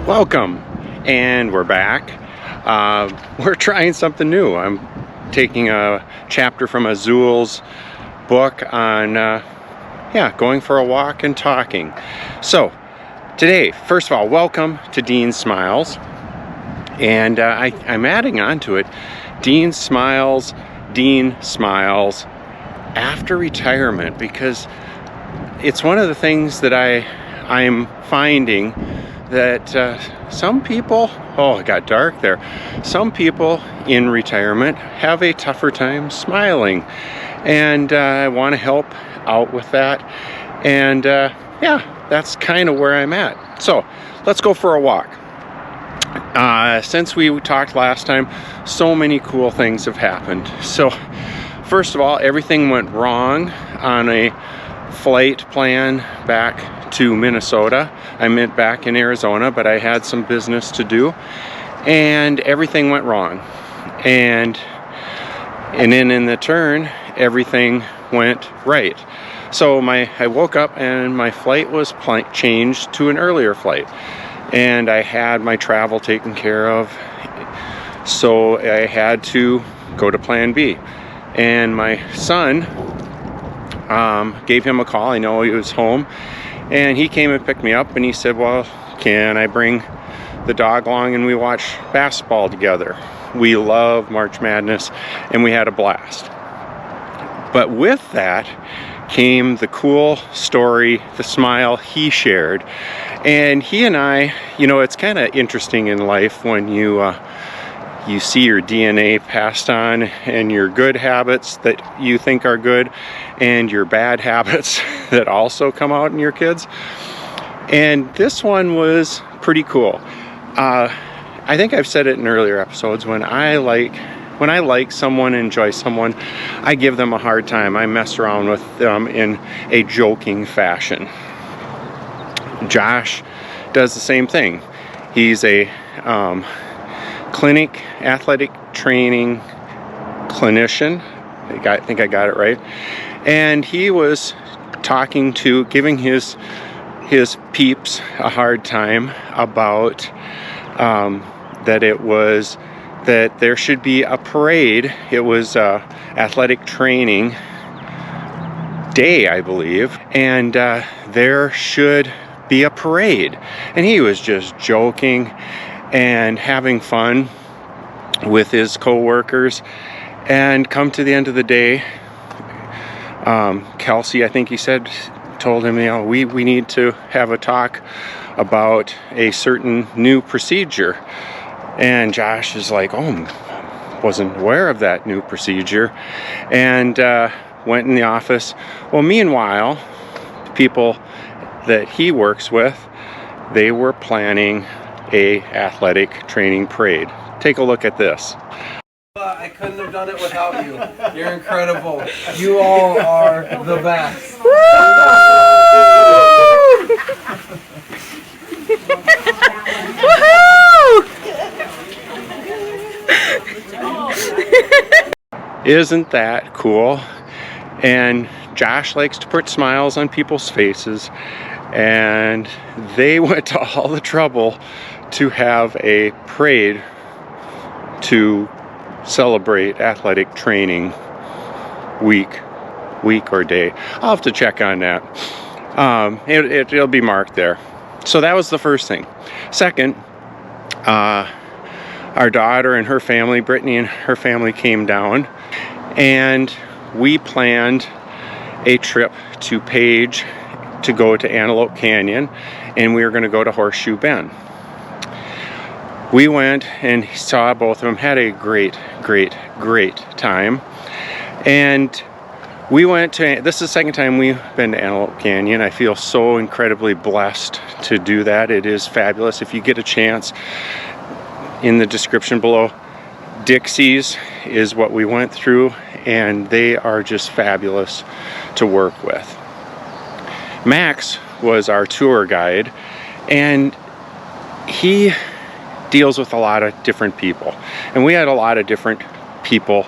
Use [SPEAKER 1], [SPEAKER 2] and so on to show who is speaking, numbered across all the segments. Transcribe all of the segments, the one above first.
[SPEAKER 1] Welcome, and we're back. We're trying something new. I'm taking a chapter from Azul's book on going for a walk and talking. So today, first of all, welcome to Dean Smiles, and I'm adding on to it Dean Smiles after retirement, because it's one of the things that I'm finding that some people, it got dark there, some people in retirement have a tougher time smiling, and I want to help out with that, and that's kind of where I'm at. So let's go for a walk. Since we talked last time, so many cool things have happened. So first of all, everything went wrong on a flight plan back to Minnesota. I meant back in Arizona, but I had some business to do, and everything went wrong. And then in the turn, everything went right. So I woke up and my flight was changed to an earlier flight, and I had my travel taken care of. So I had to go to plan B. And my son, gave him a call. I know he was home, and he came and picked me up, and he said, well, can I bring the dog along and we watch basketball together? We love March Madness, and we had a blast. But with that came the cool story, the smile he shared. And he and I, it's kind of interesting in life when you see your DNA passed on, and your good habits that you think are good, and your bad habits that also come out in your kids. And this one was pretty cool. I think I've said it in earlier episodes, when I like someone, enjoy someone, I give them a hard time. I mess around with them in a joking fashion. Josh does the same thing. He's a clinic athletic training clinician. I think I got it right. And he was giving his peeps a hard time about that there should be a parade. It was athletic training day, I believe, and there should be a parade. And he was just joking and having fun with his co-workers. And come to the end of the day, Kelsey, I think he said, told him, we need to have a talk about a certain new procedure. And Josh is like, wasn't aware of that new procedure, and went in the office. Well, meanwhile, the people that he works with, they were planning a athletic training parade. Take a look at this.
[SPEAKER 2] I couldn't have done it without you. You're incredible. You all are the best.
[SPEAKER 1] Isn't that cool? And Josh likes to put smiles on people's faces, and they went to all the trouble to have a parade to celebrate athletic training week or day. I'll have to check on that. It'll be marked there. So that was the first thing. Second, our daughter and her family, Brittany and her family, came down, and we planned a trip to Page to go to Antelope Canyon, and we were going to go to Horseshoe Bend. We went and saw both of them, had a great time. And we went to, this is the second time we've been to Antelope Canyon. I feel so incredibly blessed to do that. It is fabulous. If you get a chance, in the description below, Dixie's is what we went through, and they are just fabulous to work with. Max was our tour guide, and he deals with a lot of different people, and we had a lot of different people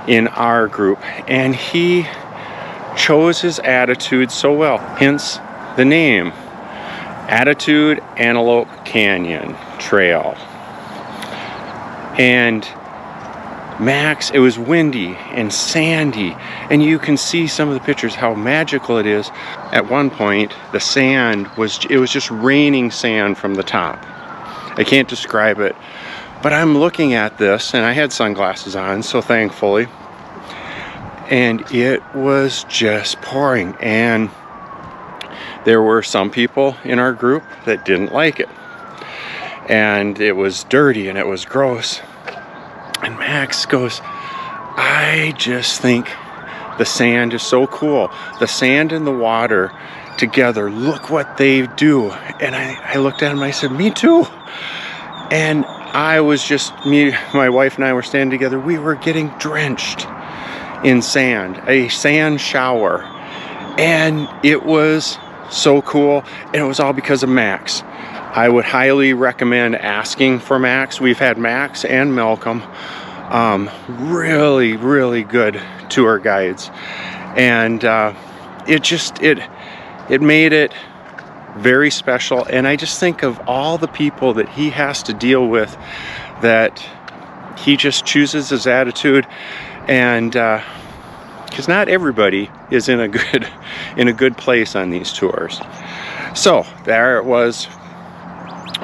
[SPEAKER 1] in our group, and he chose his attitude so well, hence the name. Attitude Antelope Canyon Trail. And Max, it was windy and sandy, and you can see some of the pictures how magical it is. At one point, the sand was just raining sand from the top. I can't describe it, but I'm looking at this, and I had sunglasses on, so thankfully, and it was just pouring, and there were some people in our group that didn't like it, and it was dirty and it was gross. And Max goes, I just think the sand is so cool. The sand and the water together, look what they do. And I looked at him and I said, me too. And I was just, my wife and I were standing together. We were getting drenched in sand, a sand shower. And it was so cool. And it was all because of Max. I would highly recommend asking for Max. We've had Max and Malcolm, really, really good tour guides, and it made it very special. And I just think of all the people that he has to deal with, that he just chooses his attitude, and because not everybody is in a good place on these tours. So there it was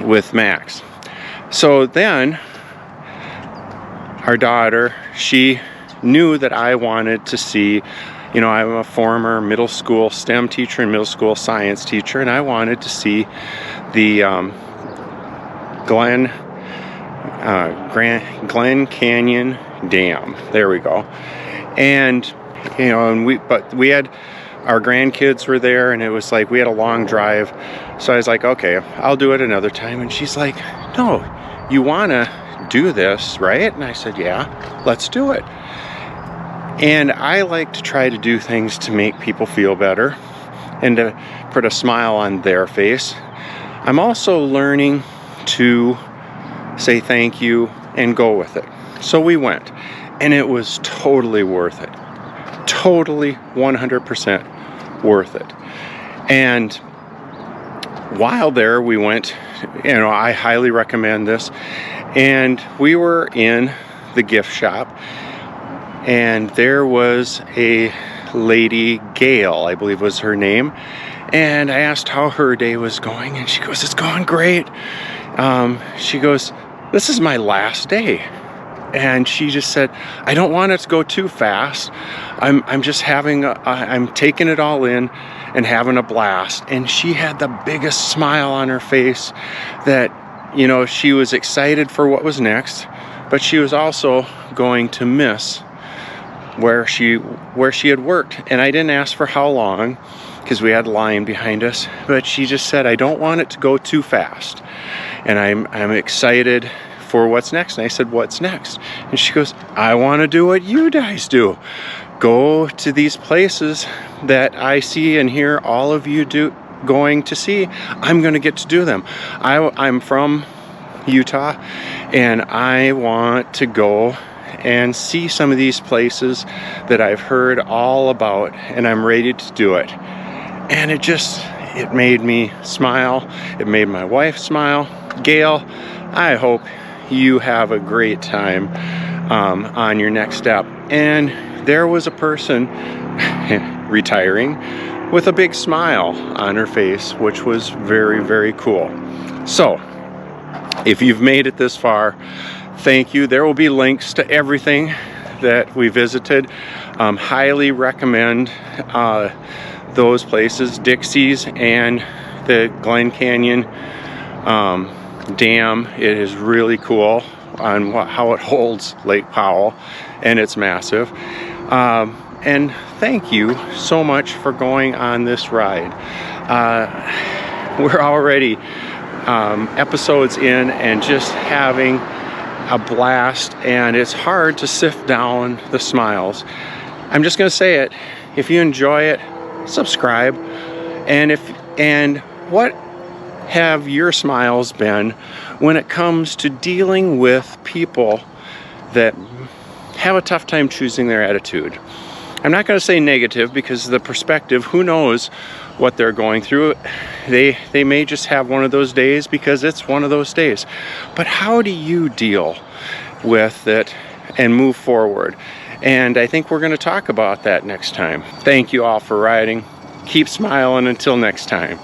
[SPEAKER 1] with Max. So then our daughter, she knew that I wanted to see, I'm a former middle school STEM teacher and middle school science teacher, and I wanted to see the Glen Canyon Dam. There we go. And we had, our grandkids were there, and it was like we had a long drive. So I was like, okay, I'll do it another time. And she's like, no, you want to do this, right? And I said, yeah, let's do it. And I like to try to do things to make people feel better and to put a smile on their face. I'm also learning to say thank you and go with it. So we went, and it was totally worth it. Totally 100% worth it. And while there, we went, I highly recommend this. And we were in the gift shop, and there was a lady, Gail, I believe was her name. And I asked how her day was going, and she goes, it's going great. She goes, this is my last day. And she just said, I don't want it to go too fast. I'm just I'm taking it all in and having a blast. And she had the biggest smile on her face, that, she was excited for what was next, but she was also going to miss where she had worked. And I didn't ask for how long, because we had a line behind us, but she just said, I don't want it to go too fast. And I'm excited for what's next. And I said, what's next? And she goes, I want to do what you guys do. Go to these places that I see and hear all of you going to see. I'm going to get to do them. I'm from Utah, and I want to go and see some of these places that I've heard all about, and I'm ready to do it. And it made me smile. It made my wife smile. Gail, I hope you have a great time on your next step. And there was a person retiring with a big smile on her face, which was very, very cool. So if you've made it this far, thank you. There will be links to everything that we visited. Highly recommend those places, Dixie's and the Glen Canyon Dam. It is really cool on how it holds Lake Powell, and it's massive. And thank you so much for going on this ride. We're already episodes in and just having a blast, and it's hard to sift down the smiles. I'm just going to say it. If you enjoy it, subscribe. And what have your smiles been when it comes to dealing with people that have a tough time choosing their attitude? I'm not going to say negative, because the perspective, who knows what they're going through. They may just have one of those days because it's one of those days. But how do you deal with it and move forward? And I think we're going to talk about that next time. Thank you all for riding. Keep smiling until next time.